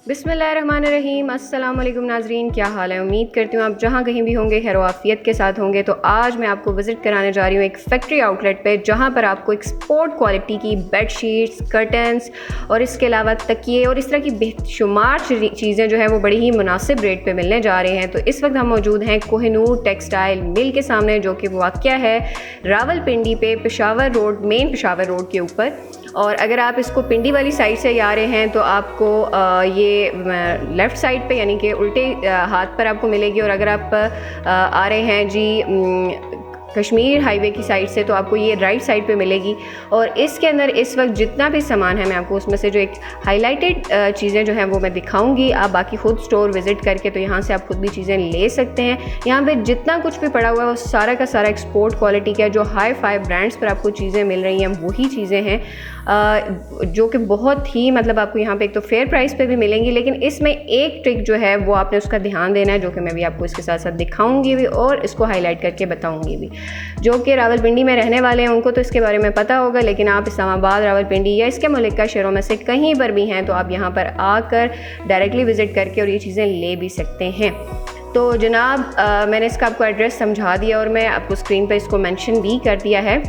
बिस्मिल्लाहिर्रहमानिर्रहीम। अस्सलाम वालेकुम नाजरीन, क्या हाल है। उम्मीद करती हूँ आप जहाँ कहीं भी होंगे खैर आफियत के साथ होंगे। तो आज मैं आपको विज़िट कराने जा रही हूँ एक फैक्ट्री आउटलेट पे, जहाँ पर आपको एक्सपोर्ट क्वालिटी की बेड शीट्स, कर्टन्स और इसके अलावा तकिए और इस तरह की बेशुमार चीज़ें जो है वो बड़ी ही मुनासिब रेट पे मिलने जा रहे हैं। तो इस वक्त हम मौजूद हैं कोहिनूर टेक्सटाइल मिल के सामने, जो कि वाक़या है रावलपिंडी पे, Peshawar road, main Peshawar road के ऊपर। और अगर आप इसको पिंडी वाली साइड से आ रहे हैं तो आपको ये लेफ़्ट साइड पे यानी कि उल्टे हाथ पर आपको मिलेगी। और अगर आप आ रहे हैं जी कश्मीर हाईवे की साइड से तो आपको ये राइट साइड पे मिलेगी। और इसके अंदर इस वक्त जितना भी सामान है मैं आपको उसमें से जो एक हाईलाइटेड चीज़ें जो हैं वो मैं दिखाऊंगी। आप बाकी ख़ुद स्टोर विज़िट करके तो यहाँ से आप खुद भी चीज़ें ले सकते हैं। यहाँ पे जितना कुछ भी पड़ा हुआ है वो सारा का सारा एक्सपोर्ट क्वालिटी का, जो हाई फाई ब्रांड्स पर आपको चीज़ें मिल रही हैं वही चीज़ें हैं जो कि बहुत ही मतलब आपको यहाँ पे एक तो फेयर प्राइस पे भी मिलेंगी। लेकिन इसमें एक ट्रिक जो है वो आपने उसका ध्यान देना है, जो कि मैं भी आपको इसके साथ साथ दिखाऊंगी भी और इसको हाईलाइट करके बताऊंगी भी। जो कि रावलपिंडी में रहने वाले हैं उनको तो इसके बारे में पता होगा, लेकिन आप इस्लामाबाद, रावलपिंडी या इसके मुल्का शहरों में से कहीं पर भी हैं तो आप यहाँ पर आकर डायरेक्टली विज़िट करके और ये चीज़ें ले भी सकते हैं। तो जनाब मैंने इसका आपको एड्रेस समझा दिया और मैं आपको स्क्रीन पर इसको मेंशन भी कर दिया है।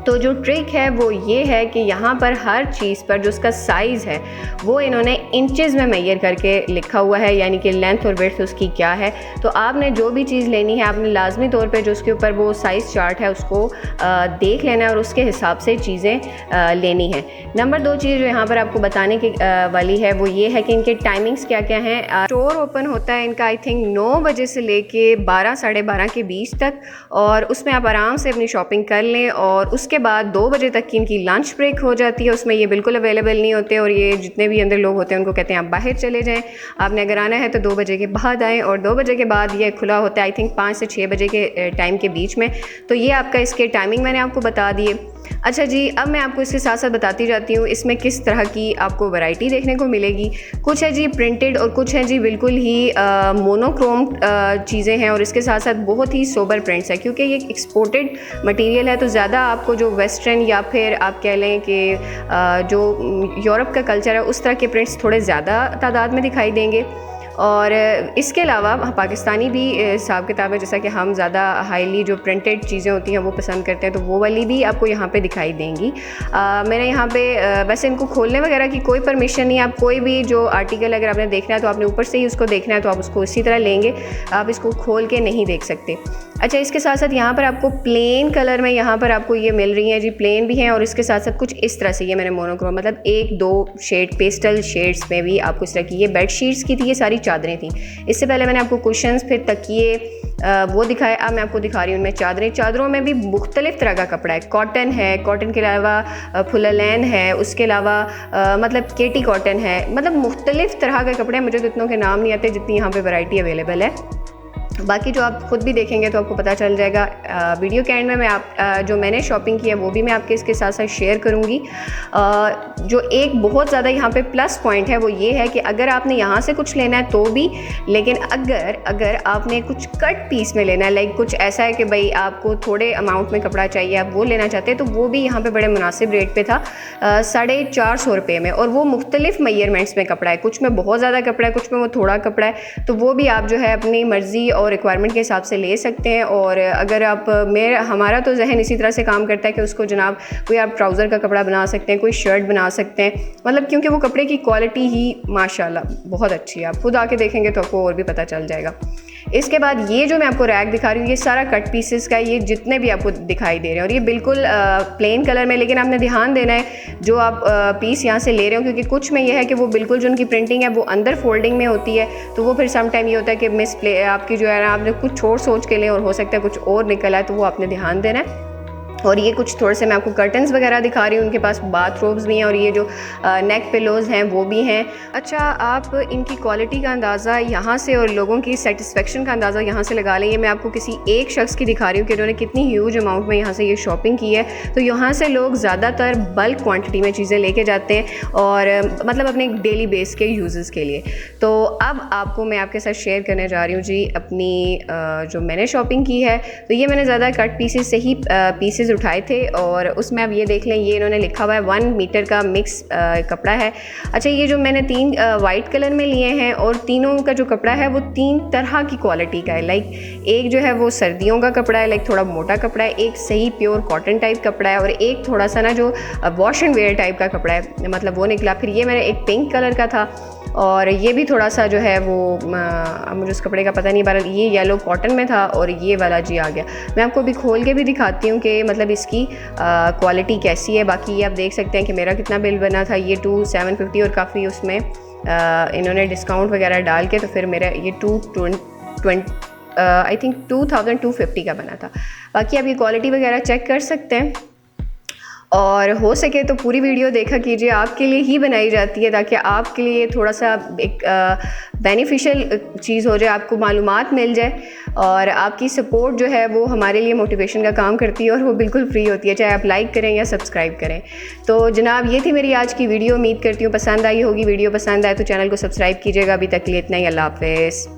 तो जो ट्रिक है वो ये है कि यहाँ पर हर चीज़ पर जो उसका साइज़ है वो इन्होंने इंचेस में मेजर करके लिखा हुआ है, यानी कि लेंथ और विड्थ उसकी क्या है। तो आपने जो भी चीज़ लेनी है आपने लाजमी तौर पे जो उसके ऊपर वो साइज़ चार्ट है उसको देख लेना है और उसके हिसाब से चीज़ें लेनी है। नंबर 2 चीज़ जो यहाँ पर आपको बताने की वाली है वो ये है कि इनके टाइमिंग्स क्या क्या हैं। स्टोर ओपन होता है इनका आई थिंक 9 बजे से लेके 12 साढ़े 12 के बीच तक, और उसमें आप आराम से अपनी शॉपिंग कर लें। और उसके बाद 2 बजे तक की इनकी लंच ब्रेक हो जाती है, उसमें ये बिल्कुल अवेलेबल नहीं होते और ये जितने भी अंदर लोग होते हैं उनको कहते हैं आप बाहर चले जाएं। आपने अगर आना है तो 2 बजे के बाद आएँ, और 2 बजे के बाद ये खुला होता है आई थिंक 5 से 6 बजे के टाइम के बीच में। तो ये आपका इसके टाइमिंग मैंने आपको बता दिए। अच्छा जी, अब मैं आपको इसके साथ साथ बताती जाती हूँ इसमें किस तरह की आपको वैरायटी देखने को मिलेगी। कुछ है जी प्रिंटेड और कुछ है जी बिल्कुल ही मोनोक्रोम चीज़ें हैं, और इसके साथ साथ बहुत ही सोबर प्रिंट्स है क्योंकि ये एक्सपोर्टेड मटेरियल है। तो ज़्यादा आपको जो वेस्टर्न या फिर आप कह लें कि जो यूरोप का कल्चर है उस तरह के प्रिंट्स थोड़े ज़्यादा तादाद में दिखाई देंगे। और इसके अलावा पाकिस्तानी भी हिसाब किताब है, जैसा कि हम ज़्यादा हाईली जो प्रिंटेड चीज़ें होती हैं वो पसंद करते हैं, तो वो वाली भी आपको यहाँ पे दिखाई देंगी। मैंने यहाँ पे वैसे इनको खोलने वगैरह की कोई परमिशन नहीं है। आप कोई भी जो आर्टिकल अगर आपने देखना है तो आपने ऊपर से ही उसको देखना है, तो आप उसको इसी तरह लेंगे, आप इसको खोल के नहीं देख सकते। अच्छा, इसके साथ साथ यहाँ पर आपको प्लेन कलर में यहाँ पर आपको ये मिल रही हैं जी, प्लेन भी हैं और इसके साथ साथ कुछ इस तरह से ये मैंने मोनोक्रोम मतलब 1-2 शेड पेस्टल शेड्स में भी आपको इस तरह की ये बेड शीट्स की थी, ये सारी चादरें थी। इससे पहले मैंने आपको कुशन्स फिर तकिए वो दिखाए। अब मैं आपको दिखा रही हूँ उनमें चादरें। चादरों में भी मुख्तलिफ़ तरह का कपड़ा है, कॉटन है, कॉटन के अलावा फुललैन है, उसके अलावा मतलब केटी कॉटन है, मतलब मुख्तलिफ़ तरह के कपड़े हैं। मुझे तो इतनों के नाम नहीं आते जितनी यहाँ पे वैरायटी अवेलेबल है। बाकी जो आप ख़ुद भी देखेंगे तो आपको पता चल जाएगा। वीडियो के एंड में मैं जो मैंने शॉपिंग की है वो भी मैं आपके इसके साथ साथ शेयर करूँगी। जो एक बहुत ज़्यादा यहाँ पे प्लस पॉइंट है वो ये है कि अगर आपने यहाँ से कुछ लेना है तो भी, लेकिन अगर आपने कुछ कट पीस में लेना है, लाइक कुछ ऐसा है कि भाई आपको थोड़े अमाउंट में कपड़ा चाहिए, आप वो लेना चाहते हैं, तो वो भी यहाँ पर बड़े मुनासिब रेट पर था 450 रुपये में। और वो मुख्तलिफ मेजरमेंट्स में कपड़ा है, कुछ में बहुत ज़्यादा कपड़ा है, कुछ में वो थोड़ा कपड़ा है। तो वो भी आप जो है अपनी मर्ज़ी और रिक्वायरमेंट के हिसाब से ले सकते हैं। और अगर आप हमारा तो जहन इसी तरह से काम करता है कि उसको जनाब कोई आप ट्राउज़र का कपड़ा बना सकते हैं, कोई शर्ट बना सकते हैं, मतलब क्योंकि वो कपड़े की क्वालिटी ही माशाल्लाह बहुत अच्छी है। आप खुद आके देखेंगे तो आपको और भी पता चल जाएगा। इसके बाद ये जो मैं आपको रैक दिखा रही हूँ ये सारा कट पीसेस का, ये जितने भी आपको दिखाई दे रहे हैं, और ये बिल्कुल प्लेन कलर में। लेकिन आपने ध्यान देना है जो आप पीस यहाँ से ले रहे हो, क्योंकि कुछ में ये है कि वो बिल्कुल जो उनकी प्रिंटिंग है वो अंदर फोल्डिंग में होती है, तो वो फिर सम टाइम ये होता है कि मिसप्ले आपकी जो है ना, आपने कुछ और सोच के लें और हो सकता है कुछ और निकला है, तो वो आपने ध्यान देना है। और ये कुछ थोड़े से मैं आपको कर्टन्स वगैरह दिखा रही हूँ, उनके पास बाथरोब्स भी हैं और ये जो नेक पिलोज़ हैं वो भी हैं। अच्छा, आप इनकी क्वालिटी का अंदाज़ा यहाँ से और लोगों की सेटिस्फेक्शन का अंदाज़ा यहाँ से लगा लें। ये मैं आपको किसी एक शख्स की दिखा रही हूँ कि उन्होंने कितनी ह्यूज अमाउंट में यहाँ से ये शॉपिंग की है। तो यहाँ से लोग ज़्यादातर बल्क क्वान्टिटी में चीज़ें लेके जाते हैं और मतलब अपने डेली बेस के यूज़ के लिए। तो अब आपको मैं आपके साथ शेयर करने जा रही हूँ जी अपनी जो मैंने शॉपिंग की है। तो ये मैंने ज़्यादा कट पीसेस से ही पीसेस उठाए थे और उसमें अब ये देख लें, ये इन्होंने लिखा हुआ है 1 मीटर का मिक्स कपड़ा है। अच्छा, ये जो मैंने 3 वाइट कलर में लिए हैं और तीनों का जो कपड़ा है वो 3 तरह की क्वालिटी का है। लाइक एक जो है वो सर्दियों का कपड़ा है, लाइक थोड़ा मोटा कपड़ा है, एक सही प्योर कॉटन टाइप कपड़ा है और एक थोड़ा सा ना जो वॉश एंड वेयर टाइप का कपड़ा है, मतलब वो निकला। फिर ये मैंने एक पिंक कलर का था और ये भी थोड़ा सा जो है वो मुझे उस कपड़े का पता नहीं, बहरहाल ये येलो कॉटन में था और ये वाला जी आ गया। मैं आपको अभी खोल के भी दिखाती हूँ कि मतलब इसकी क्वालिटी कैसी है। बाकी ये आप देख सकते हैं कि मेरा कितना बिल बना था, ये 2750 और काफ़ी उसमें इन्होंने डिस्काउंट वगैरह डाल के तो फिर मेरा ये 2250 का बना था। बाकी आप ये क्वालिटी वगैरह चेक कर सकते हैं और हो सके तो पूरी वीडियो देखा कीजिए, आपके लिए ही बनाई जाती है ताकि आपके लिए थोड़ा सा एक बेनिफिशियल चीज़ हो जाए, आपको मालूमात मिल जाए और आपकी सपोर्ट जो है वो हमारे लिए मोटिवेशन का काम करती है और वो बिल्कुल फ्री होती है, चाहे आप लाइक करें या सब्सक्राइब करें। तो जनाब ये थी मेरी आज की वीडियो, उम्मीद करती हूँ पसंद आई होगी। वीडियो पसंद आए तो चैनल को सब्सक्राइब कीजिएगा। अभी तक के लिए इतना ही, अल्लाह हाफ़िज़।